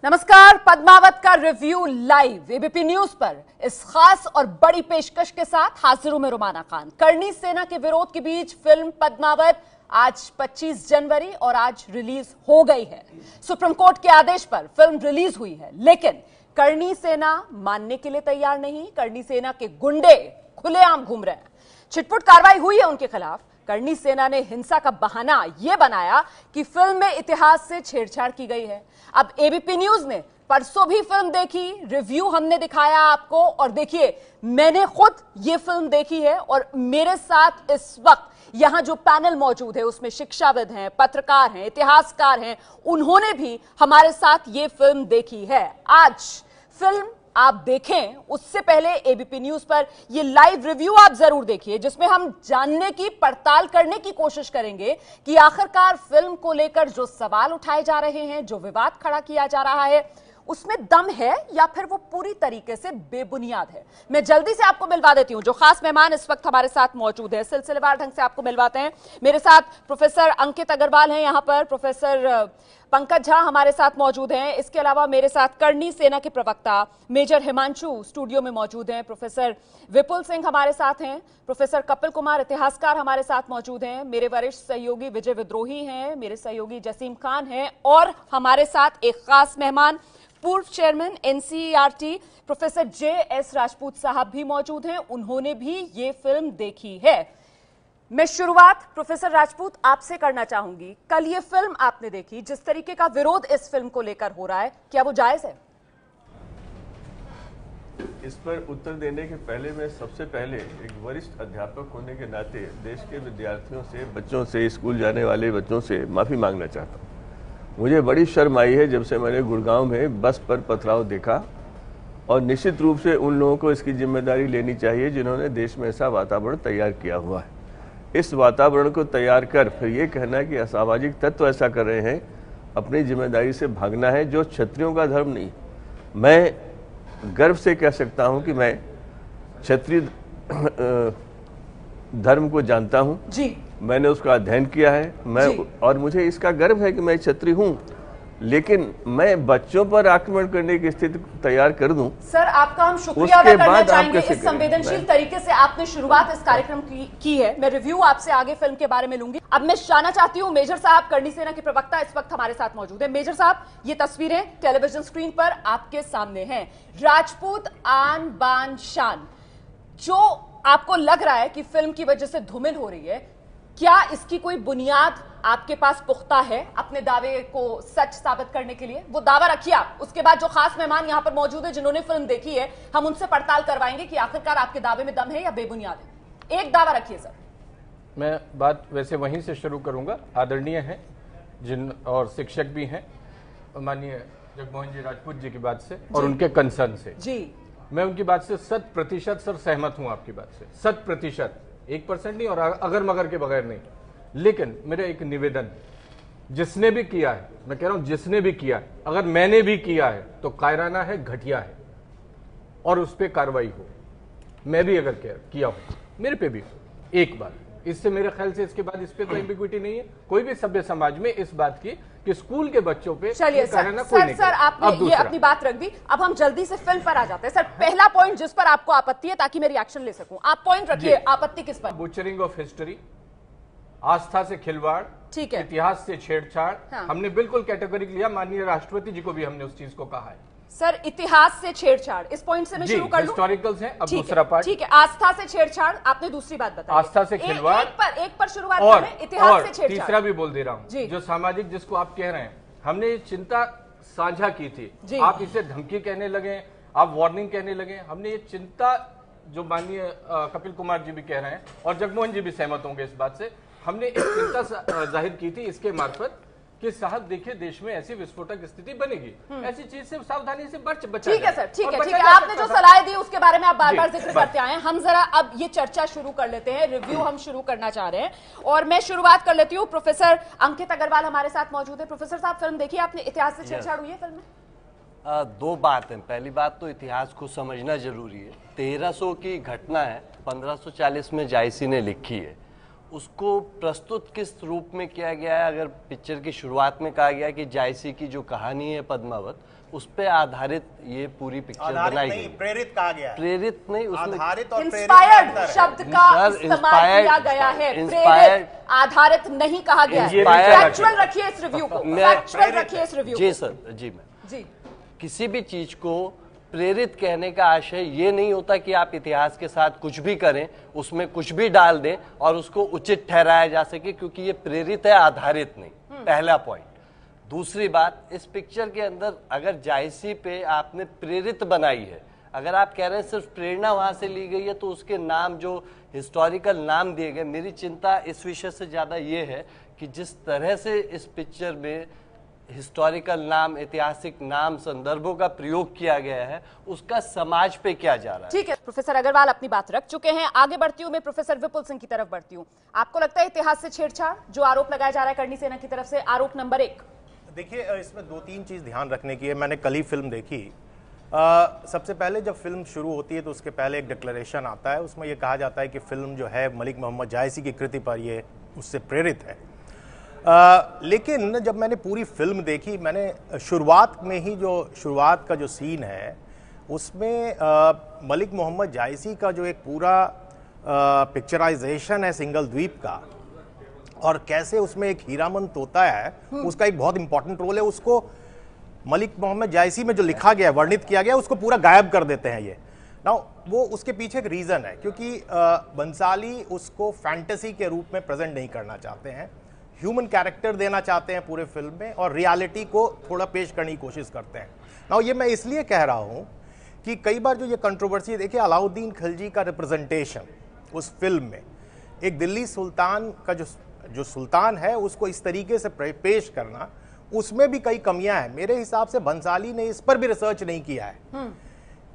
नमस्कार, पद्मावत का review live ABP news पर इस खास और बड़ी पेशकश के साथ हाजिर हूं मैं रुमाना खान। करणी सेना के विरोध के बीच फिल्म पद्मावत आज 25 जनवरी और आज रिलीज हो गई है। सुप्रीम कोर्ट के आदेश पर फिल्म रिलीज हुई है, लेकिन करणी सेना मानने के लिए तैयार नहीं। करणी सेना के गुंडे खुलेआम घूम रहे हैं। छिटपुट कार्रवाई हुई है उनके खिलाफ। करणी सेना ने हिंसा का बहाना यह बनाया कि फिल्म में इतिहास से छेड़छाड़ की गई है। अब एबीपी न्यूज ने परसों भी फिल्म देखी, रिव्यू हमने दिखाया आपको, और देखिए मैंने खुद ये फिल्म देखी है और मेरे साथ इस वक्त यहां जो पैनल मौजूद है उसमें शिक्षाविद हैं, पत्रकार हैं, इतिहासकार हैं, उन्होंने भी हमारे साथ ये फिल्म देखी है। आज फिल्म आप देखें उससे पहले एबीपी न्यूज पर ये लाइव रिव्यू आप जरूर देखिए, जिसमें हम जानने की पड़ताल करने की कोशिश करेंगे कि आखिरकार फिल्म को लेकर जो सवाल उठाए जा रहे हैं, जो विवाद खड़ा किया जा रहा है, उसमें दम है या फिर वो पूरी तरीके से बेबुनियाद है। मैं जल्दी से आपको मिलवा देती हूं जो खास मेहमान इस वक्त हमारे साथ मौजूद है। सिलसिलेवार ढंग से आपको मिलवाते हैं। मेरे साथ प्रोफेसर अंकित अग्रवाल हैं, यहां पर प्रोफेसर पंकज झा हमारे साथ मौजूद हैं। इसके अलावा मेरे साथ करणी सेना के प्रवक्ता मेजर हिमांशु स्टूडियो में मौजूद हैं। प्रोफेसर विपुल सिंह हमारे साथ हैं। प्रोफेसर कपिल कुमार इतिहासकार हमारे साथ मौजूद हैं। मेरे वरिष्ठ सहयोगी विजय विद्रोही हैं, मेरे सहयोगी जसीम खान हैं, और हमारे साथ एक खास मेहमान पूर्व chairman NCERT professor JS. Rajput साहब भी मौजूद हैं। उन्होंने भी ये फिल्म देखी है। मैं शुरुआत प्रोफेसर राजपूत आपसे करना चाहूंगी। कल ये फिल्म आपने देखी, जिस तरीके का विरोध इस फिल्म को लेकर हो रहा है, क्या वो जायज है? इस पर उत्तर देने के पहले मैं सबसे पहले एक वरिष्ठ अध्यापक होने के नाते देश के विद्यार्थियों से, बच्चों से, स्कूल जाने वाले बच्चों से माफी मांगना चाहता हूँ। मुझे बड़ी शर्म आई है जब से मैंने गुड़गांव में बस पर पथराव देखा, और निश्चित रूप से उन लोगों को इसकी जिम्मेदारी लेनी चाहिए जिन्होंने देश में ऐसा वातावरण तैयार किया हुआ है। इस वातावरण को तैयार कर फिर ये कहना कि असामाजिक तत्व ऐसा कर रहे हैं, अपनी जिम्मेदारी से भागना है, जो क्षत्रियों का धर्म नहीं। मैं गर्व से कह सकता हूं कि मैं क्षत्रिय धर्म को जानता हूं जी, मैंने उसका अध्ययन किया है, और मुझे इसका गर्व है कि मैं क्षत्रिय हूं, लेकिन मैं बच्चों पर आक्रमण करने की स्थिति तैयार कर दूं। सर, आपका हम शुक्रिया अदा करना चाहेंगे। इस संवेदनशील तरीके से आपने शुरुआत इस कार्यक्रम की है। मैं रिव्यू आपसे आगे फिल्म के बारे में लूंगी। अब मैं जानना चाहती हूं, मेजर साहब करणी सेना के प्रवक्ता इस वक्त हमारे साथ मौजूद है। मेजर साहब, ये तस्वीरें टेलीविजन स्क्रीन पर आपके सामने हैं। राजपूत आन बान शान, जो आपको लग रहा है कि फिल्म की वजह से धूमिल हो रही है, क्या इसकी कोई बुनियाद आपके पास पुख्ता है अपने दावे को सच साबित करने के लिए? वो दावा रखिए आप। उसके बाद जो खास मेहमान यहां पर मौजूद है जिन्होंने फिल्म देखी है, हम उनसे पड़ताल करवाएंगे कि आखिरकार आपके दावे में दम है या बेबुनियाद है। एक दावा रखिए सर। मैं बात वैसे वहीं से शुरू करूंगा। आदरणीय हैं जिन और शिक्षक भी हैं, माननीय जगमोहन जी राजपूत जी की बात से और उनके कंसर्न से जी, मैं उनकी बात से 100% सर सहमत हूं। आपकी बात से 100%, 1% नहीं और अगर मगर के बगैर नहीं। लेकिन मेरा एक निवेदन, जिसने भी किया है, मैं कह रहा हूं जिसने भी किया है, अगर मैंने भी किया है तो कायराना है, घटिया है, और उस पर कार्रवाई हो। मैं भी अगर किया हो, मेरे पे भी हो एक बार। इससे मेरे ख्याल से इसके बाद इस पे कोई एम्बिग्विटी नहीं है कोई भी सभ्य समाज में इस बात की कि स्कूल के बच्चों पे। चलिए सर, आपने ये अपनी बात रख दी। अब हम जल्दी से फिल्म पर आ जाते हैं। सर, पहला पॉइंट जिस पर आपको आपत्ति है, ताकि मैं रिएक्शन ले सकूं, आप पॉइंट रखिए। आपत्ति किस पर? बुचरिंग ऑफ हिस्ट्री, आस्था से खिलवाड़, ठीक है, इतिहास से छेड़छाड़। हमने बिल्कुल कैटेगोरिक लिया। माननीय राष्ट्रपति जी को भी हमने उस चीज को कहा है। सर, इतिहास से छेड़छाड़, इस पॉइंट से मैं शुरू कर लूं? हिस्टोरिकल्स हैं। अब दूसरा पार्ट, ठीक है, आस्था से छेड़छाड़, आपने दूसरी बात बताई। आस्था से खिलवाड़, एक पर शुरुआत करें, इतिहास से छेड़छाड़। तीसरा भी बोल दे रहा हूं, जो सामाजिक, जिसको आप कह रहे हैं, हमने ये चिंता साझा की थी। आप इसे धमकी कहने लगे, आप वार्निंग कहने लगे। हमने ये चिंता, जो माननीय कपिल कुमार जी भी कह रहे हैं और जगमोहन जी भी सहमत होंगे इस बात से, हमने एक चिंता जाहिर की थी इसके मार्फत कि साहब देखिए देश में ऐसी विस्फोटक स्थिति बनेगी, ऐसी चीज से सावधानी से बचा। ठीक है सर, ठीक है। आपने जो सलाह दी उसके बारे में आप बार बार जिक्र करते आए हैं। हम जरा अब ये चर्चा शुरू कर लेते हैं, रिव्यू हम शुरू करना चाह रहे हैं, और मैं शुरुआत कर लेती हूँ। प्रोफेसर अंकित अग्रवाल हमारे साथ मौजूद है। प्रोफेसर साहब, फिल्म देखी आपने, इतिहास से छेड़छाड़ हुई है फिल्म में? दो बात है। पहली बात तो इतिहास को समझना जरूरी है। 1300 की घटना है, 1540 में जायसी ने लिखी है, उसको प्रस्तुत किस रूप में किया गया है। अगर पिक्चर की शुरुआत में कहा गया कि जायसी की जो कहानी है पद्मावत, उस पे आधारित ये पूरी पिक्चर बनाई गई। प्रेरित कहा गया है, प्रेरित नहीं, उसमें आधारित और इंस्पायर्ड शब्द का इस्तेमाल किया गया है। प्रेरित, आधारित नहीं कहा गया है। फैक्चुअल रखिए इस रिव्यू को, फैक्चुअल रखिए इस रिव्यू को। जी सर, जी मैम जी। किसी भी चीज को प्रेरित कहने का आशय ये नहीं होता कि आप इतिहास के साथ कुछ भी करें, उसमें कुछ भी डाल दें और उसको उचित ठहराया जा सके, क्योंकि ये प्रेरित है, आधारित नहीं। पहला पॉइंट। दूसरी बात, इस पिक्चर के अंदर अगर जायसी पे आपने प्रेरित बनाई है, अगर आप कह रहे हैं सिर्फ प्रेरणा वहां से ली गई है, तो उसके नाम जो हिस्टोरिकल नाम दिए गए, मेरी चिंता इस विषय से ज्यादा ये है कि जिस तरह से इस पिक्चर में हिस्टोरिकल नाम, ऐतिहासिक नाम, संदर्भों का प्रयोग किया गया है, उसका समाज पे क्या जा रहा है। ठीक है, प्रोफेसर अग्रवाल अपनी बात रख चुके हैं। आगे बढ़ती हूँ मैं, प्रोफेसर विपुल सिंह की तरफ बढ़ती हूँ। आपको लगता है इतिहास से छेड़छाड़ जो आरोप लगाया जा रहा है करणी सेना की तरफ से, आरोप नंबर 1? देखिए, इसमें 2-3 चीज ध्यान रखने की है। मैंने कल ही फिल्म देखी। सबसे पहले जब फिल्म शुरू होती है तो उसके पहले एक डिक्लेरेशन आता है, उसमें यह कहा जाता है कि फिल्म जो है मलिक मोहम्मद जायसी की कृति पर ये उससे प्रेरित है। लेकिन जब मैंने पूरी फिल्म देखी, मैंने शुरुआत में ही जो शुरुआत का जो सीन है उसमें मलिक मोहम्मद जायसी का जो एक पूरा पिक्चराइजेशन है सिंगल द्वीप का, और कैसे उसमें एक हीरामन तोता है, उसका एक बहुत इंपॉर्टेंट रोल है। उसको मलिक मोहम्मद जायसी में जो लिखा गया, वर्णित किया गया, उसको पूरा गायब कर देते हैं ये। नाउ वो उसके पीछे एक रीजन है, क्योंकि बंसाली उसको फैंटेसी के रूप में प्रेजेंट नहीं करना चाहते हैं, ह्यूमन कैरेक्टर देना चाहते हैं पूरे फिल्म में, और रियलिटी को थोड़ा पेश करने की कोशिश करते हैं। नाउ ये मैं इसलिए कह रहा हूं कि कई बार जो ये कंट्रोवर्सी, देखिए अलाउद्दीन खिलजी का रिप्रेजेंटेशन उस फिल्म में, एक दिल्ली सुल्तान का जो सुल्तान है उसको इस तरीके से पेश करना, उसमें भी कई कमियां हैं। मेरे हिसाब से बंसाली ने इस पर भी रिसर्च नहीं किया है,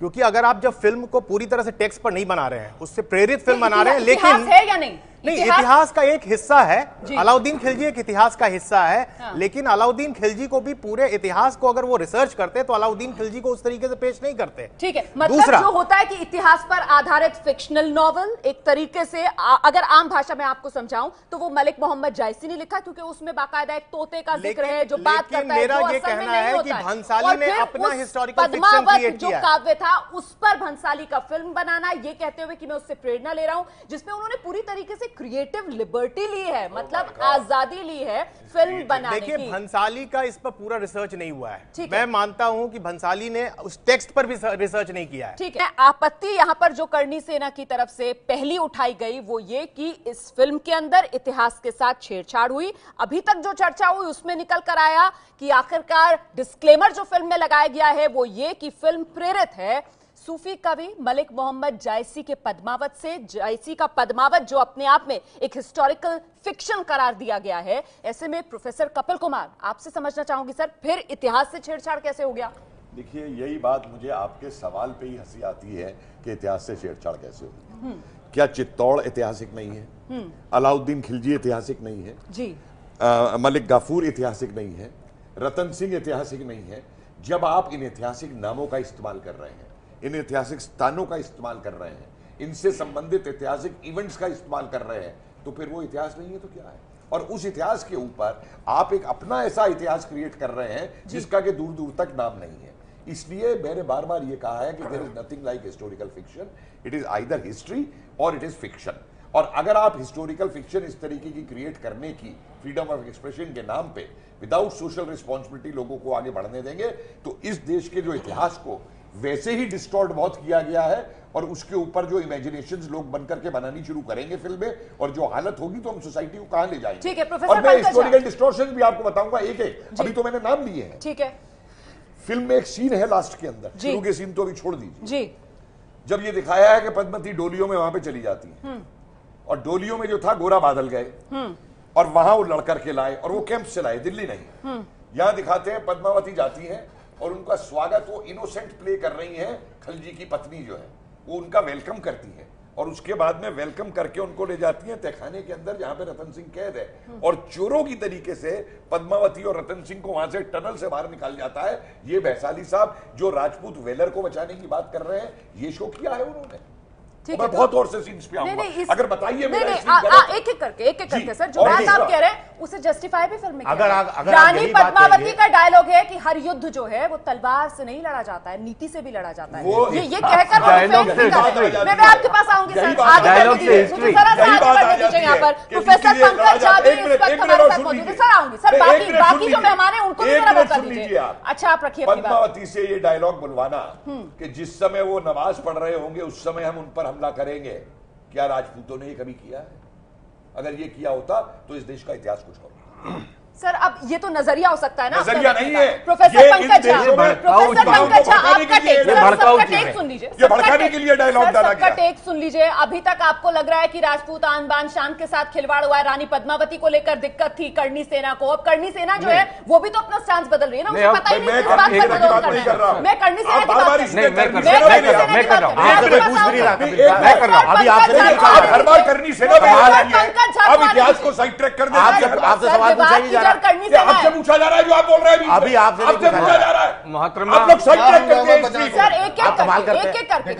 क्योंकि अगर आप जब फिल्म को पूरी तरह से टेक्स्ट पर नहीं बना रहे हैं, उससे प्रेरित फिल्म बना रहे हैं, लेकिन है या नहीं, इतिहास का एक हिस्सा है। अलाउद्दीन खिलजी एक इतिहास का हिस्सा है। हाँ। लेकिन अलाउद्दीन खिलजी को भी पूरे इतिहास को अगर वो रिसर्च करते तो अलाउद्दीन खिलजी को उस तरीके से पेश नहीं करते। ठीक है, मतलब जो होता है कि इतिहास पर आधारित फिक्शनल नॉवल एक तरीके से, अगर आम भाषा में आपको समझाऊं तो वो मलिक मोहम्मद जायसी ने लिखा, क्योंकि उसमें बाकायदा एक तोते का जिक्र है जो बात करता है। मेरा ये कहना है कि भंसाली ने अपना हिस्टोरिकल फिक्शन क्रिएट किया, जो काव्य था उस पर भंसाली का फिल्म बनाना, ये कहते हुए कि मैं उससे प्रेरणा ले रहा हूं, जिसमें उन्होंने पूरी तरीके से क्रिएटिव लिबर्टी ली है, मतलब आजादी ली है फिल्म बनाने की। देखिए, भंसाली का इस पर पूरा रिसर्च नहीं हुआ है। मैं मानता हूं कि भंसाली ने उस टेक्स्ट पर भी रिसर्च नहीं किया है। ठीक है, आपत्ति यहां पर जो करणी सेना की तरफ से पहली उठाई गई वो ये कि इस फिल्म के अंदर इतिहास के साथ छेड़छाड़ हुई। अभी तक जो चर्चा हुई उसमें निकल कर आया कि आखिरकार डिस्क्लेमर जो फिल्म में लगाया गया है वो ये कि फिल्म प्रेरित है सूफी कवि मलिक मोहम्मद जायसी के पद्मावत से। जायसी का पद्मावत जो अपने आप में एक हिस्टोरिकल फिक्शन करार दिया गया है। ऐसे में प्रोफेसर कपिल कुमार, आपसे समझना चाहूंगी सर, फिर इतिहास से छेड़छाड़ कैसे हो गया? देखिए, यही बात मुझे आपके सवाल पे ही हंसी आती है कि इतिहास से छेड़छाड़ कैसे होगी। क्या चित्तौड़ ऐतिहासिक नहीं है? अलाउद्दीन खिलजी ऐतिहासिक नहीं है जी? मलिक गाफूर ऐतिहासिक नहीं है? रतन सिंह ऐतिहासिक नहीं है? जब आप इन ऐतिहासिक नामों का इस्तेमाल कर रहे हैं, इन ऐतिहासिक स्थानों का इस्तेमाल कर रहे हैं, इनसे संबंधित ऐतिहासिक इवेंट्स का इस्तेमाल कर रहे हैं, तो फिर वो इतिहास नहीं है तो क्या है? और उस इतिहास के ऊपर आप एक अपना ऐसा इतिहास क्रिएट कर रहे हैं जिसका कि दूर दूर तक नाम नहीं है। इसलिए मैंने बार बार ये कहा है कि there is nothing like historical fiction, it is either history or it is fiction. और अगर आप हिस्टोरिकल फिक्शन इस तरीके की क्रिएट करने की फ्रीडम ऑफ एक्सप्रेशन के नाम पे विदाउट सोशल रिस्पॉन्सिबिलिटी लोगों को आगे बढ़ने देंगे, तो इस देश के जो इतिहास को वैसे ही डिस्टॉर्ट बहुत किया गया है, और उसके ऊपर जो इमेजिनेशंस लोग बनकर के बनानी शुरू करेंगे फिल्में, और जो हालत होगी तो हम सोसाइटी को कहां ले जाएंगे। ठीक है प्रोफेसर, और मैं हिस्टोरिकल डिस्टॉर्शन भी आपको बताऊंगा एक एक, अभी तो मैंने नाम लिए हैं। ठीक है, फिल्म में एक सीन है लास्ट के अंदर, शुरू के सीन तो अभी छोड़ दीजिए जी, जब ये दिखाया है कि पद्मती डोलियों में वहां पे चली जाती है, और डोलियों में जो था गोरा बादल गए और वहां वो लड़कर के लाए, और वो कैंप से लाए, दिल्ली नहीं। यहां दिखाते हैं पद्मावती जाती है और उनका स्वागत वो इनोसेंट प्ले कर रही है, खलजी की पत्नी जो है वो उनका वेलकम करती है, और उसके बाद में वेलकम करके उनको ले जाती है तहखाने के अंदर जहां पे रतन सिंह कैद है, और चोरों की तरीके से पद्मावती और रतन सिंह को वहां से टनल से बाहर निकाल जाता है। ये भैसाली साहब जो राजपूत वेलर को बचाने की बात कर रहे हैं, ये शो किया है उन्होंने। मैं बहुत और से सीन्स पे आऊंगा। अगर बताइए एक एक करके सर, जो बात आप कह रहे हैं उसे जस्टिफाई भी फिल्म में रानी पद्मावती का डायलॉग है कि हर युद्ध जो है वो तलवार से नहीं लड़ा जाता है, नीति से भी लड़ा जाता है। ये कहकर मैं आपके पास आऊंगी सर, यहाँ पर प्रोफेसर पंकज झा भी इस वक्त हमारे साथ मौजूद है। सर आऊंगी सर, बाकी जो मेहमान है उनको भी जरा मौका दीजिए। अच्छा आप रखिए पद्मावती से ये डायलॉग बुलवाना कि जिस समय वो नमाज पढ़ रहे होंगे उस समय हम उन पर हमला करेंगे, क्या राजपूतों ने ये कभी किया है? अगर ये किया होता तो इस देश का इतिहास कुछ और। सर अब ये तो नजरिया हो सकता है ना, नजरिया नहीं है। प्रोफेसर पंकज झा आपका टेक सुन लीजिए, ये भड़काने के लिए डायलॉग डाला गया। टेक सुन लीजिए। अभी तक आपको लग रहा है कि राजपूत आन बान शान के साथ खिलवाड़ हुआ है, रानी पद्मावती को लेकर दिक्कत थी करणी सेना को। अब करणी सेना जो है वो भी तो अपना स्टांस बदल रही है ना, मुझे पता ही नहीं किस बात पर विरोध कर रहा हूं। मैं करणी सेना की बात कर रही हूं, मैं कर रहा हूं। अभी आप हर बार करणी सेना अब इतिहास को साइड ट्रैक कर देते हैं। आपसे सवाल पूछा ही जा रहा है, आपसे पूछा जा रहा है जो आप बोल रहे हैं अभी आपसे पूछा जा रहा है। मोहतरमा आप लोग साइड ट्रैक करते हैं। सर एक एक करके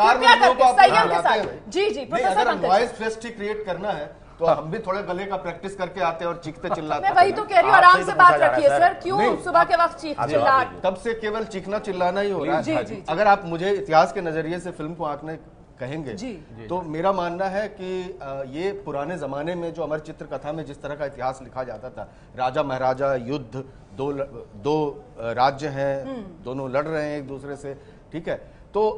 संयम के साथ। जी प्रोफेसर पंकज, वॉइस फेस्टी क्रिएट करना है तो हम भी थोड़े गले का प्रैक्टिस करके आते हैं और चीखते चिल्लाते। मैं वही तो कह रही हूँ, आराम से बात रखिए सर, क्यों सुबह के वक्त चीख चिल्ला? तब से केवल चीखना चिल्लाना ही हो रहा है। अगर आप मुझे इतिहास के नजरिए से फिल्म को आंकने कहेंगे तो मेरा मानना है कि ये पुराने जमाने में जो अमर चित्र कथा में जिस तरह का इतिहास लिखा जाता था, राजा महाराजा, युद्ध, दो राज्य हैं, दोनों लड़ रहे हैं एक दूसरे से, ठीक है। तो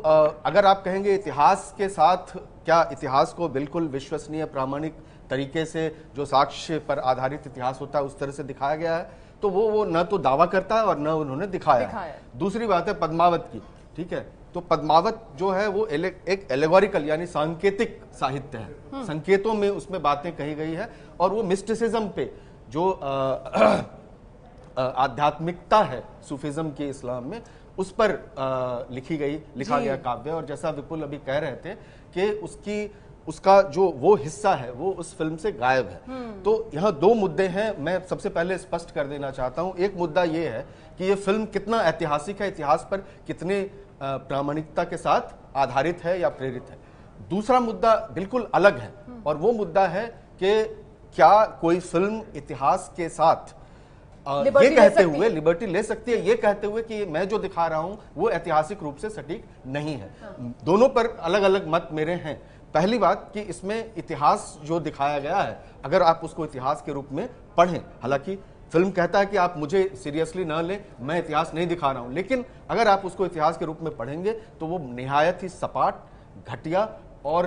अगर आप कहेंगे इतिहास के साथ, क्या इतिहास को बिल्कुल विश्वसनीय प्रामाणिक तरीके से जो साक्ष्य पर आधारित इतिहास होता है उस तरह से दिखाया गया है, तो वो न तो दावा करता है और न उन्होंने दिखाया। दूसरी बात है पद्मावत की, ठीक है। तो पद्मावत जो है वो एक एलेगोरिकल यानी सांकेतिक साहित्य है, संकेतों में उसमें बातें कही गई है और वो मिस्टिसिज्म पे जो आध्यात्मिकता है सूफिज्म के इस्लाम में उस पर लिखा गया काव्य। और जैसा विपुल अभी कह रहे थे कि उसका जो वो हिस्सा है वो उस फिल्म से गायब है। तो यहाँ दो मुद्दे हैं, मैं सबसे पहले स्पष्ट कर देना चाहता हूँ। एक मुद्दा ये है कि ये फिल्म कितना ऐतिहासिक है, इतिहास पर कितने प्रामाणिकता के साथ आधारित है या प्रेरित है। दूसरा मुद्दा बिल्कुल अलग है और वो मुद्दा है कि क्या कोई फिल्म इतिहास के साथ ये कहते हुए लिबर्टी ले सकती है, ये कहते हुए कि मैं जो दिखा रहा हूं वो ऐतिहासिक रूप से सटीक नहीं है। दोनों पर अलग अलग मत मेरे हैं। पहली बात कि इसमें इतिहास जो दिखाया गया है अगर आप उसको इतिहास के रूप में पढ़ें, हालांकि फिल्म कहता है कि आप मुझे सीरियसली ना लें, मैं इतिहास नहीं दिखा रहा हूं, लेकिन अगर आप उसको इतिहास के रूप में पढ़ेंगे तो वो निहायत ही सपाट, घटिया और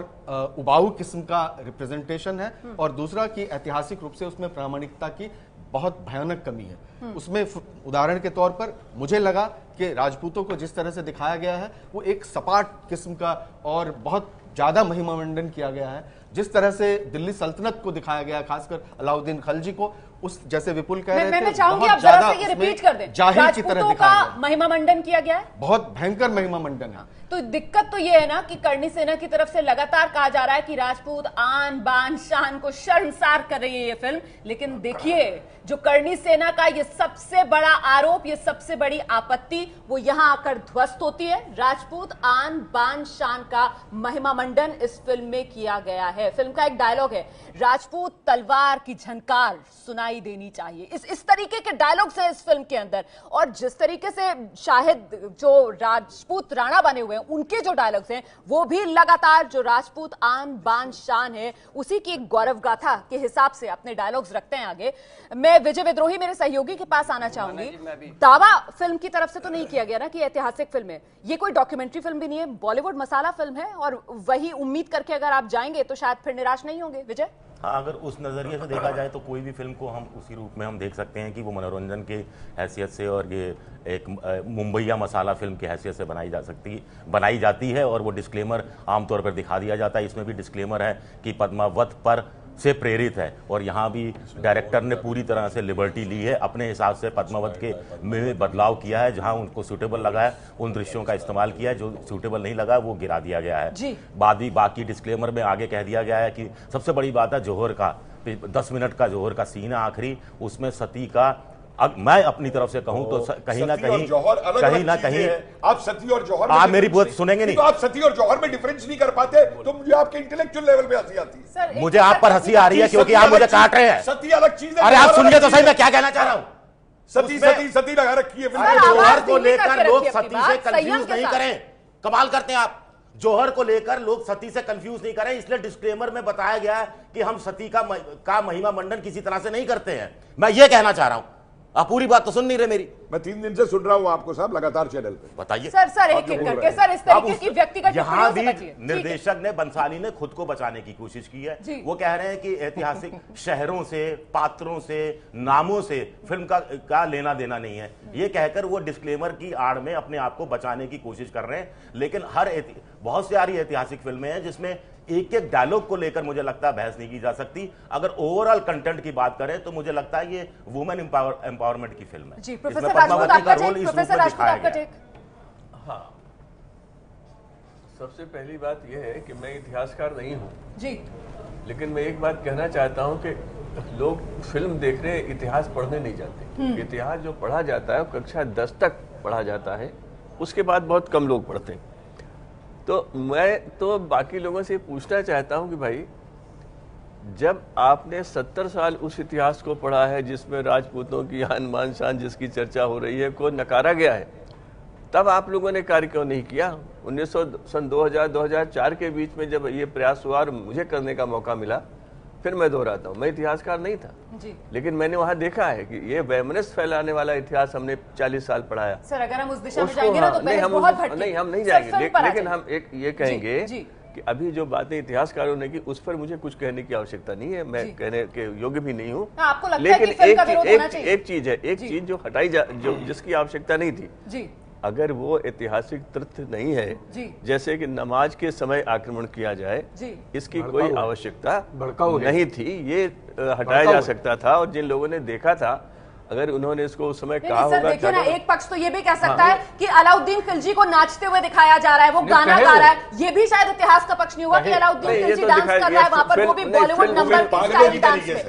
उबाऊ किस्म का रिप्रेजेंटेशन है। और दूसरा कि ऐतिहासिक रूप से उसमें प्रामाणिकता की बहुत भयानक कमी है। उसमें उदाहरण के तौर पर मुझे लगा कि राजपूतों को जिस तरह से दिखाया गया है वो एक सपाट किस्म का और बहुत ज्यादा महिमामंडन किया गया है। जिस तरह से दिल्ली सल्तनत को दिखाया गया, खासकर अलाउद्दीन खलजी को, उस जैसे विपुल कह रहे थे, मैं चाहूंगी आप जरा से ये रिपीट कर दें, जाहिर की तरह दिखाया गया, महिमामंडन किया गया है, बहुत भयंकर महिमामंडन है। तो दिक्कत तो ये है ना कि करणी सेना की तरफ से लगातार कहा जा रहा है कि राजपूत आन बान शान को शर्मसार कर रही है ये फिल्म, लेकिन देखिए जो करणी सेना का ये सबसे बड़ा आरोप, ये सबसे बड़ी आपत्ति वो यहां आकर ध्वस्त होती है। राजपूत आन बान शान का महिमामंडन इस फिल्म में किया गया है। फिल्म का एक डायलॉग है, राजपूत तलवार की झनकार सुनाई देनी चाहिए। इस तरीके के डायलॉग्स है इस फिल्म के अंदर। और जिस तरीके से शाहिद जो राजपूत राणा बने हुए हैं उनके जो डायलॉग्स हैं वो भी लगातार जो राजपूत आन बान शान है उसी की एक गौरव गाथा के हिसाब से अपने डायलॉग्स रखते हैं आगे। मैं विजय विद्रोही मेरे सहयोगी के पास आना चाहूंगी। दावा फिल्म की तरफ से तो नहीं किया गया ना कि ऐतिहासिक फिल्म है, ये कोई डॉक्यूमेंट्री फिल्म भी नहीं है, बॉलीवुड मसाला फिल्म है और वही उम्मीद करके अगर आप जाएंगे तो शायद फिर निराश नहीं होंगे। विजय, हाँ, अगर उस नज़रिए से देखा जाए तो कोई भी फिल्म को हम उसी रूप में हम देख सकते हैं कि वो मनोरंजन की हैसियत से और ये एक मुंबईया मसाला फिल्म की हैसियत से बनाई जाती है और वो डिस्क्लेमर आमतौर पर दिखा दिया जाता है। इसमें भी डिस्क्लेमर है कि पद्मावत पर से प्रेरित है और यहाँ भी डायरेक्टर ने पूरी तरह से लिबर्टी ली है, अपने हिसाब से पद्मावत के में बदलाव किया है, जहाँ उनको सूटेबल लगा है उन दृश्यों का इस्तेमाल किया है, जो सूटेबल नहीं लगा वो गिरा दिया गया है। बाकी डिस्क्लेमर में आगे कह दिया गया है कि सबसे बड़ी बात है जौहर का 10 मिनट का जौहर का सीन है आखिरी, उसमें सती का अब मैं अपनी तरफ से कहूं तो कहीं ना कहीं आप सती और जौहर आप मेरी बात सुनेंगे नहीं तो आप सती और जौहर में डिफरेंस नहीं कर पाते तो मुझे आपके इंटेलेक्चुअल लेवल पे हंसी आती है। मुझे आप पर हंसी आ रही है क्योंकि आप मुझे काट रहे हैं। सती अलग चीज है। अरे आप सुनिए तो सही मैं क्या कहना चाह रहा हूं। सती सती सती लगा रखी है। जौहर को लेकर लोग सती से कंफ्यूज नहीं करें। कमाल करते हैं आप। जौहर को लेकर लोग सती से कंफ्यूज नहीं करें, इसलिए डिस्क्लेमर में बताया गया है कि हम सती का महिमा मंडन किसी तरह से नहीं करते हैं। मैं ये कहना चाह रहा हूं। आप पूरी बात तो सुन नहीं रहे मेरी। मैं 3 दिन से सुन रहा हूं आपको साहब लगातार चैनल पे। बताइए सर एक एक करके सर इस तरीके की व्यक्तिगत यहाँ भी निर्देशक ने बंसाली ने खुद को बचाने की कोशिश की है। वो कह रहे हैं कि ऐतिहासिक शहरों से, पात्रों से, नामों से फिल्म का लेना देना नहीं है। ये कहकर वो डिस्क्लेमर की आड़ में अपने आप को बचाने की कोशिश कर रहे हैं। लेकिन बहुत सारी ऐतिहासिक फिल्में हैं जिसमें एक एक डायलॉग को लेकर मुझे लगता है बहस नहीं की जा सकती। अगर ओवरऑल कंटेंट की बात करें तो मुझे लगता है ये वुमेन एम्पावरमेंट की फिल्म है। जी, प्रोफेसर पद्मावती का रोल इस रूप में दिखाया गया है। हाँ, सबसे पहली बात यह है कि मैं इतिहासकार नहीं हूँ जी, लेकिन मैं एक बात कहना चाहता हूँ कि लोग फिल्म देखने इतिहास पढ़ने नहीं जाते। इतिहास जो पढ़ा जाता है वो कक्षा 10 तक पढ़ा जाता है, उसके बाद बहुत कम लोग पढ़ते हैं। तो मैं तो बाकी लोगों से पूछना चाहता हूं कि भाई जब आपने 70 साल उस इतिहास को पढ़ा है जिसमें राजपूतों की आन मान शान जिसकी चर्चा हो रही है को नकारा गया है, तब आप लोगों ने कार्य क्यों नहीं किया? 1900 2000-2004 के बीच में जब ये प्रयास हुआ और मुझे करने का मौका मिला, फिर मैं दोहराता हूँ, मैं इतिहासकार नहीं था जी, लेकिन मैंने वहां देखा है कि ये वैमनस्य फैलाने वाला इतिहास हमने 40 साल पढ़ाया। सर अगर हम उस दिशा में जाएंगे ना तो नहीं हम नहीं जाएंगे, लेकिन हम एक ये कहेंगे कि अभी जो बातें इतिहासकारों ने की उस पर मुझे कुछ कहने की आवश्यकता नहीं है, मैं कहने के योग्य भी नहीं हूँ। लेकिन एक चीज है, एक चीज जो हटाई जो जिसकी आवश्यकता नहीं थी, अगर वो ऐतिहासिक तथ्य नहीं है, जैसे कि नमाज के समय आक्रमण किया जाए, इसकी कोई आवश्यकता नहीं थी, ये हटाया जा सकता था। और जिन लोगों ने देखा था, अगर उन्होंने इसको उस समय कहा होगा। देखिए ना, एक पक्ष तो ये भी कह सकता है कि अलाउद्दीन खिलजी को नाचते हुए दिखाया जा रहा है, वो गाना गा रहा है, ये भी शायद इतिहास का पक्ष नहीं हुआ कि अलाउद्दीन खिलजी डांस कर रहा है वहां पर, वो भी बॉलीवुड नंबर के स्टाइल डांस में।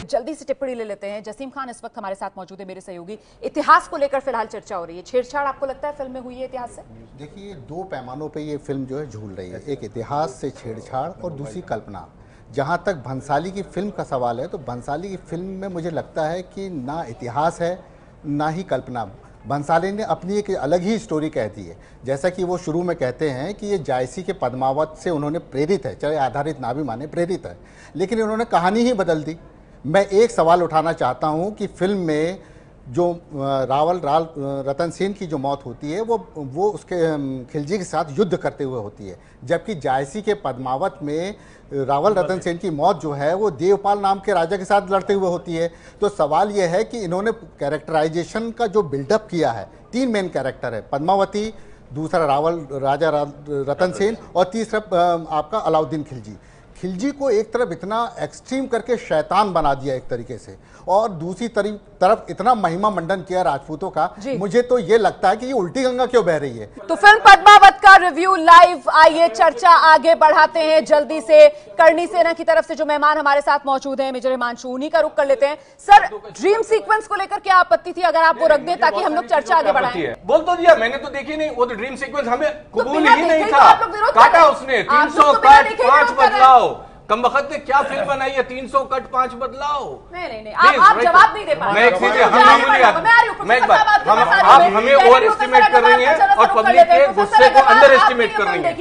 जल्दी से टिप्पणी ले लेते हैं। जसीम खान इस वक्त हमारे साथ मौजूद है, मेरे सहयोगी। इतिहास को लेकर फिलहाल चर्चा हो रही है, छेड़छाड़ आपको लगता है फिल्म में हुई है इतिहास से? देखिए, 2 पैमानों पे ये फिल्म जो है झूल रही है, एक इतिहास से छेड़छाड़ और दूसरी कल्पना। जहाँ तक भंसाली की फिल्म का सवाल है तो भंसाली की फिल्म में मुझे लगता है कि ना इतिहास है ना ही कल्पना। भंसाली ने अपनी एक अलग ही स्टोरी कह दी है, जैसा कि वो शुरू में कहते हैं कि ये जायसी के पद्मावत से उन्होंने प्रेरित है, चाहे आधारित ना भी माने, प्रेरित है, लेकिन उन्होंने कहानी ही बदल दी। मैं एक सवाल उठाना चाहता हूं कि फिल्म में जो रावल रतन सेन की जो मौत होती है वो उसके खिलजी के साथ युद्ध करते हुए होती है, जबकि जायसी के पद्मावत में रावल रतन सेन की मौत जो है वो देवपाल नाम के राजा के साथ लड़ते हुए होती है। तो सवाल यह है कि इन्होंने कैरेक्टराइजेशन का जो बिल्डअप किया है, 3 मेन कैरेक्टर है, पद्मावती, दूसरा राजा रतन सेन और तीसरा आपका अलाउद्दीन खिलजी। खिलजी को एक तरफ इतना एक्सट्रीम करके शैतान बना दिया एक तरीके से, और दूसरी तरफ इतना महिमा मंडन किया राजपूतों का। मुझे तो ये लगता है कि ये उल्टी गंगा क्यों बह रही है। तो फिल्म पद्मावत का रिव्यू लाइव, आइए चर्चा आगे बढ़ाते हैं जल्दी से। करणी सेना की तरफ से जो मेहमान हमारे साथ मौजूद हैं, मेजर हिमांशु, उन्हीं का रुख कर लेते हैं। सर, ड्रीम सीक्वेंस को लेकर क्या आपत्ति थी? अगर आप वो रख दें ताकि हम लोग चर्चा आगे बढ़ाएं। बोल तो दिया, मैंने तो देखी नहीं वो तो ड्रीम सीक्वेंस, हमें कबूल ही नहीं था, काटा उसने। 300 कट 5 बदलाव, कम वक्त ने क्या फिल्म बनाई है? 300 कट 5 बदलाव। नहीं, आप जवाब नहीं दे पा रहे। मैं एक चीज आप हमें ओवर एस्टिमेट कर रही हैं और पब्लिक के गुस्से को अंडर एस्टिमेट कर रही हैं।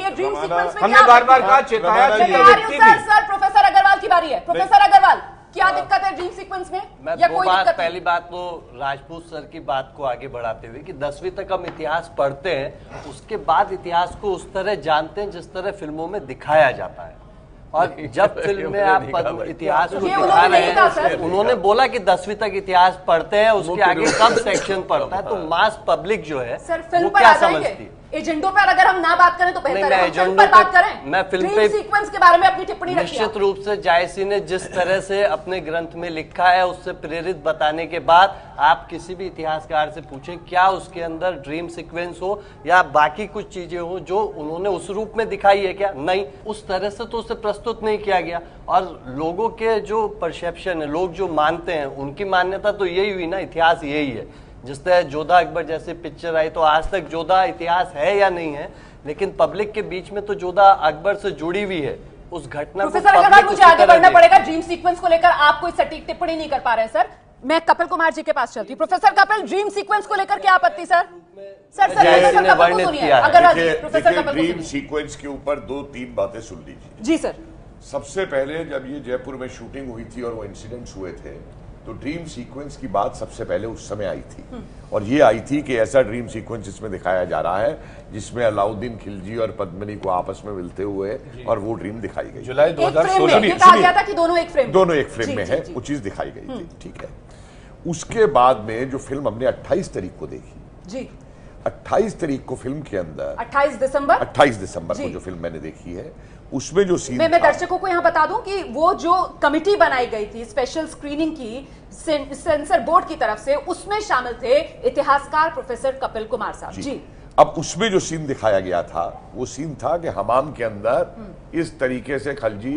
हमने बार बार कहा, चेताया कि ये व्यक्ति भी। सर, प्रोफेसर अग्रवाल की बारी है। प्रोफेसर अग्रवाल, क्या दिक्कत है ड्रीम सीक्वेंस में? मैं 2 बात, पहली बात तो राजपूत सर की बात को आगे बढ़ाते हुए कि 10वीं तक हम इतिहास पढ़ते हैं, उसके बाद इतिहास को उस तरह जानते हैं जिस तरह फिल्मों में दिखाया जाता है। और जब फिल्म में आप इतिहास को दिखा रहे हैं, उन्होंने बोला कि 10वीं तक इतिहास पढ़ते हैं, उसके आगे कब सेक्शन पढ़ता है, तो मास पब्लिक जो है वो क्या समझती है? एजेंडों पर अगर हम ना बात करें तो बेहतर है, फिल्म पर बात करें। मैं फिल्म पे सीक्वेंस के बारे में अपनी टिप्पणी रखी। निश्चित रूप से जायसी ने जिस तरह से अपने ग्रंथ में लिखा है उससे प्रेरित बताने के बाद आप किसी भी इतिहासकार से पूछें क्या उसके अंदर ड्रीम सीक्वेंस हो या बाकी कुछ चीजें हो जो उन्होंने उस रूप में दिखाई है क्या? नहीं, उस तरह से तो उसे प्रस्तुत नहीं किया गया। और लोगों के जो परसेप्शन है, लोग जो मानते हैं, उनकी मान्यता तो यही हुई ना, इतिहास यही है। जिस तरह जोधा अकबर जैसे पिक्चर आई तो आज तक जोधा इतिहास है या नहीं है, लेकिन पब्लिक के बीच में तो जोधा अकबर से जुड़ी हुई है। उस घटना को प्रोफेसर अग्रवाल, मुझे आगे बढ़ना पड़ेगा। ड्रीम सीक्वेंस को लेकर आप कोई सटीक टिप्पणी नहीं कर पा रहे हैं सर। मैं कपिल कुमार जी के पास चलती हूँ। प्रोफेसर कपिल, ड्रीम सीक्वेंस को लेकर क्या आपत्ति सर? सर ड्रीम सीक्वेंस के ऊपर 2-3 बातें सुन लीजिए। जी सर। सबसे पहले जब ये जयपुर में शूटिंग हुई थी और वो इंसिडेंट्स हुए थे तो ड्रीम सीक्वेंस की बात सबसे पहले उस समय आई थी। और ये आई थी कि ऐसा ड्रीम सीक्वेंस इसमें दिखाया जा रहा है जिसमें अलाउद्दीन खिलजी और पद्मिनी को आपस में मिलते हुए और वो ड्रीम दिखाई गई। जुलाई 2016 में कहा गया था कि दोनों एक फ्रेम में है, वो चीज दिखाई गई थी। ठीक है, उसके बाद में जो फिल्म हमने 28 तारीख को देखी जी, 28 तारीख को फिल्म के अंदर 28 दिसंबर को जो फिल्म मैंने देखी है उसमें जो सीन मैं दर्शकों को यहां बता दूं कि वो जो कमिटी बनाई गई थी स्पेशल स्क्रीनिंग की सेंसर बोर्ड की तरफ से, उसमें शामिल थे इतिहासकार प्रोफेसर कपिल कुमार साहब जी। अब उसमें जो सीन दिखाया गया था वो सीन था कि हमाम के अंदर इस तरीके से खलजी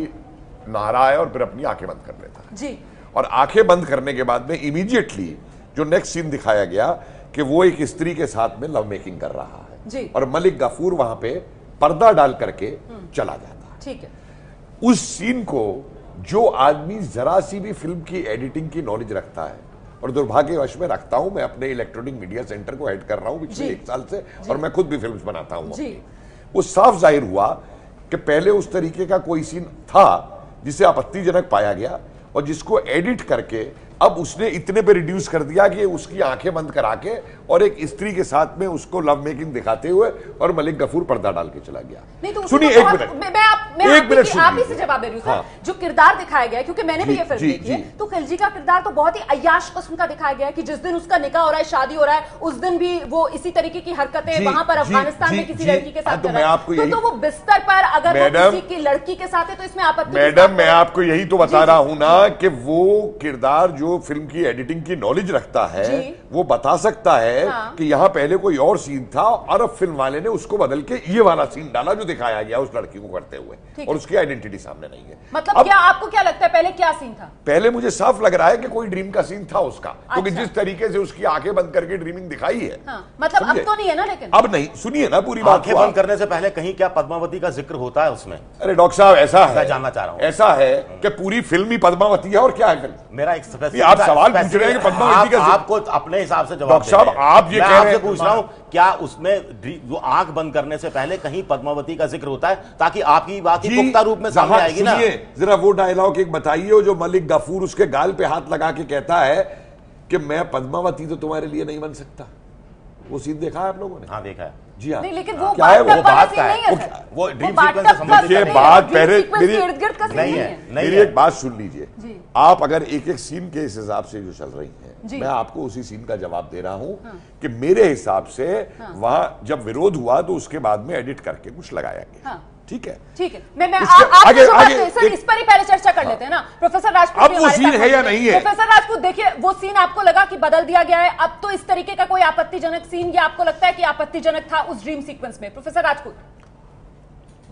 नहा रहा है और फिर अपनी आंखें बंद कर लेता है जी। और आंखें बंद करने के बाद में इमीडिएटली जो नेक्स्ट सीन दिखाया गया कि वो एक स्त्री के साथ में लव मेकिंग कर रहा है जी। और मलिक गफूर वहां पे पर्दा डाल करके चला जाता है। ठीक है, उस सीन को जो आदमी जरा सी भी फिल्म की एडिटिंग की नॉलेज रखता है, और दुर्भाग्यवश में रखता हूं, मैं अपने इलेक्ट्रॉनिक मीडिया सेंटर को हेड कर रहा हूं पिछले 1 साल से और मैं खुद भी फिल्म्स बनाता हूं, वो साफ जाहिर हुआ कि पहले उस तरीके का कोई सीन था जिसे आपत्तिजनक पाया गया और जिसको एडिट करके अब उसने इतने पे रिड्यूस कर दिया कि उसकी आंखें बंद करा के और एक स्त्री के साथ में उसको लव मेकिंग दिखाते हुए और मलिक गफूर पर्दा डाल के चला गया। तो सुनिए एक मिनट आप ही से जवाब दे रही हूं सर। जो किरदार दिखाया गया, क्योंकि मैंने भी ये फिल्म देखी है, तो खिलजी का किरदार तो बहुत ही अय्याश किस्म का दिखाया गया कि जिस दिन उसका निकाह हो रहा है, शादी हो रहा है, उस दिन भी वो इसी तरीके की हरकतें वहां पर अफगानिस्तान में किसी लड़की के साथ कर रहा है। तो वो बिस्तर पर अगर किसी की लड़की के साथ है तो इसमें आपत्ति? मैडम, मैं आपको यही तो बता रहा हूं ना कि वो किरदार जो फिल्म की एडिटिंग की नॉलेज रखता है वो बता सकता है कि यहाँ पहले कोई और सीन था और अब फिल्म वाले ने उसको बदल के ये वाला सीन डाला जो दिखाया गया उस लड़की को करते हुए, और उसकी आइडेंटिटी सामने नहीं है। मतलब क्या आपको क्या लगता है पहले क्या सीन था? पहले मुझे साफ लग रहा है कि कोई ड्रीम का सीन था उसका, क्योंकि जिस तरीके से उसकी आंखें बंद करके ड्रीमिंग दिखाई है। मतलब अब तो नहीं है ना? लेकिन अब नहीं, सुनिए ना पूरी बात। आंखें बंद करने से पहले कहीं क्या पद्मावती का जिक्र होता है उसमें? अरे डॉक्टर साहब, ऐसा है, जानना चाह रहा हूं, ऐसा है कि पूरी फिल्म ही पद्मावती है और क्या है फिल्म? मेरा एक आप सवाल पूछ रहे हैं कि पद्मावती का, आपको अपने हिसाब से जवाब डॉक्टर साहब आप ये कह रहे हैं, पूछ रहा हूं क्या उसमें जो आंख बंद करने से पहले कहीं पद्मावती का जिक्र होता है ताकि आपकी बात ही पुख्ता रूप में सामने आएगी ना? जरा वो डायलॉग एक बताइए जो मलिक गफूर उसके गाल पे हाथ लगा के कहता है कि मैं पद्मावती तो तुम्हारे लिए नहीं बन सकता। वो सीन देखा है आप लोगों ने? हाँ, देखा है जी। हाँ, लेकिन वो क्या है, वो बात का है वो ड्रीम सीक्वेंस से संबंधित ये बात पहले नहीं है। मेरी एक बात सुन लीजिए। आप अगर एक एक सीन के इस हिसाब से जो चल रही है, मैं आपको उसी सीन का जवाब दे रहा हूं कि मेरे हिसाब से वहां जब विरोध हुआ तो उसके बाद में एडिट करके कुछ लगाया गया। ठीक है, ठीक है। मैं आगे सर इस पर ही पहले चर्चा कर लेते हैं ना। प्रोफेसर राजपूत, अब वो सीन है या नहीं है? प्रोफेसर राजपूत, देखिए वो सीन आपको लगा कि बदल दिया गया है, अब तो इस तरीके का कोई आपत्तिजनक सीन या आपको लगता है कि आपत्तिजनक था उस ड्रीम सीक्वेंस में? प्रोफेसर राजपूत,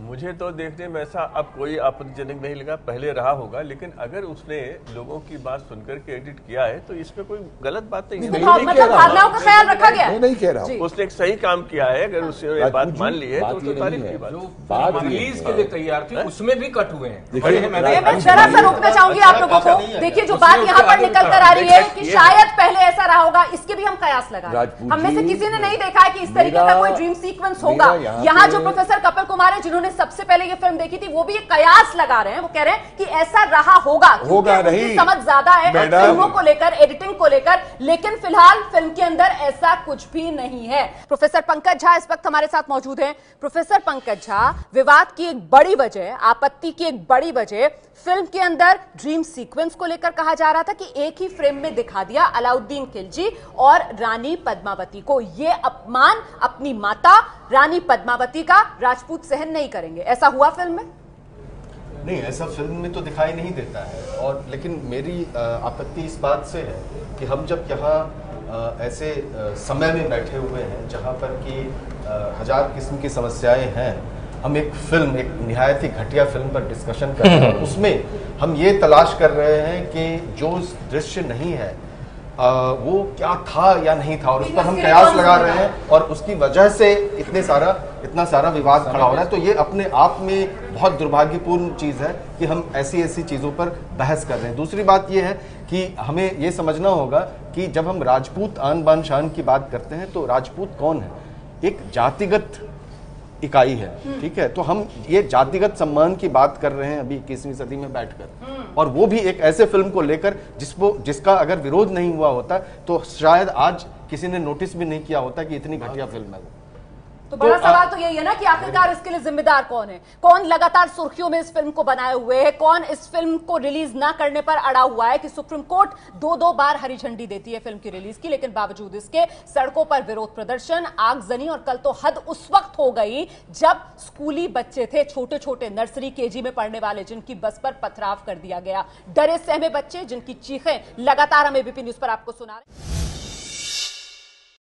मुझे तो देखने में ऐसा अब कोई आपत्तिजनक नहीं लगा, पहले रहा होगा, लेकिन अगर उसने लोगों की बात सुनकर के एडिट किया है तो इसमें कोई गलत बात नहीं है। मतलब भावनाओं का ख्याल रखा गया? नहीं कह रहा हूं, उसने एक सही काम किया है। अगर उसने बात मान ली है तो तारीफ की बात। रिलीज के लिए तैयार थी उसमें भी कट हुए हैं। मैं जरा सा रोकना चाहूंगी आप लोगों को। देखिए जो बात यहाँ पर निकल कर आ रही है कि शायद पहले ऐसा रहा होगा, इसके भी हम कयास लगा रहे हैं। हम में से किसी ने नहीं देखा है कि इस तरीके का कोई ड्रीम सीक्वेंस होगा। यहाँ जो प्रोफेसर कपिल कुमार है जिन्होंने सबसे पहले ये फिल्म देखी थी, वो भी एक कयास लगा रहे हैं। वो कह रहे हैं कि ऐसा रहा होगा नहीं, समझ ज्यादा है फिल्मों को लेकर, एडिटिंग को लेकर, लेकिन फिलहाल फिल्म के अंदर ऐसा कुछ भी नहीं है। प्रोफेसर पंकज झा इस वक्त हमारे साथ मौजूद हैं। प्रोफेसर पंकज झा, विवाद की एक बड़ी वजह, आपत्ति की एक बड़ी वजह फिल्म के अंदर ड्रीम सीक्वेंस को लेकर कहा जा रहा था कि एक ही फ्रेम में दिखा दिया अलाउद्दीन खिलजी और रानी पद्मावती को। यह अपमान अपनी माता रानी पद्मावती का राजपूत सहन नहीं करेंगे। ऐसा हुआ फिल्म में? नहीं, ऐसा फिल्म में तो दिखाई नहीं देता है। और लेकिन मेरी आपत्ति इस बात से है कि हम जब यहाँ ऐसे समय में बैठे हुए हैं जहाँ पर कि हजार किस्म की समस्याएं हैं, हम एक फिल्म, एक निहायत ही घटिया फिल्म पर डिस्कशन कर रहे हैं। उसमें हम ये तलाश कर रहे हैं कि जो दृश्य नहीं है वो क्या था या नहीं था, और उस पर हम कयास लगा रहे हैं, और उसकी वजह से इतना सारा विवाद खड़ा हो रहा है। तो ये अपने आप में बहुत दुर्भाग्यपूर्ण चीज़ है कि हम ऐसी चीज़ों पर बहस कर रहे हैं। दूसरी बात ये है कि हमें ये समझना होगा कि जब हम राजपूत आन बान शान की बात करते हैं तो राजपूत कौन है? एक जातिगत इकाई है, ठीक है। तो हम ये जातिगत सम्मान की बात कर रहे हैं अभी 21वीं सदी में बैठकर, और वो भी एक ऐसे फिल्म को लेकर जिसका अगर विरोध नहीं हुआ होता तो शायद आज किसी ने नोटिस भी नहीं किया होता कि इतनी घटिया फिल्म है वो। तो बड़ा सवाल तो यही है ना कि आखिरकार इसके लिए जिम्मेदार कौन है? कौन लगातार सुर्खियों में इस फिल्म को बनाए हुए है? कौन इस फिल्म को रिलीज ना करने पर अड़ा हुआ है कि सुप्रीम कोर्ट दो बार हरी झंडी देती है फिल्म की रिलीज की, लेकिन बावजूद इसके सड़कों पर विरोध प्रदर्शन, आगजनी, और कल तो हद उस वक्त हो गई जब स्कूली बच्चे थे, छोटे छोटे नर्सरी केजी में पढ़ने वाले, जिनकी बस पर पथराव कर दिया गया। डरे सहमे बच्चे जिनकी चीखें लगातार हम एबीपी न्यूज पर आपको सुना रहे हैं।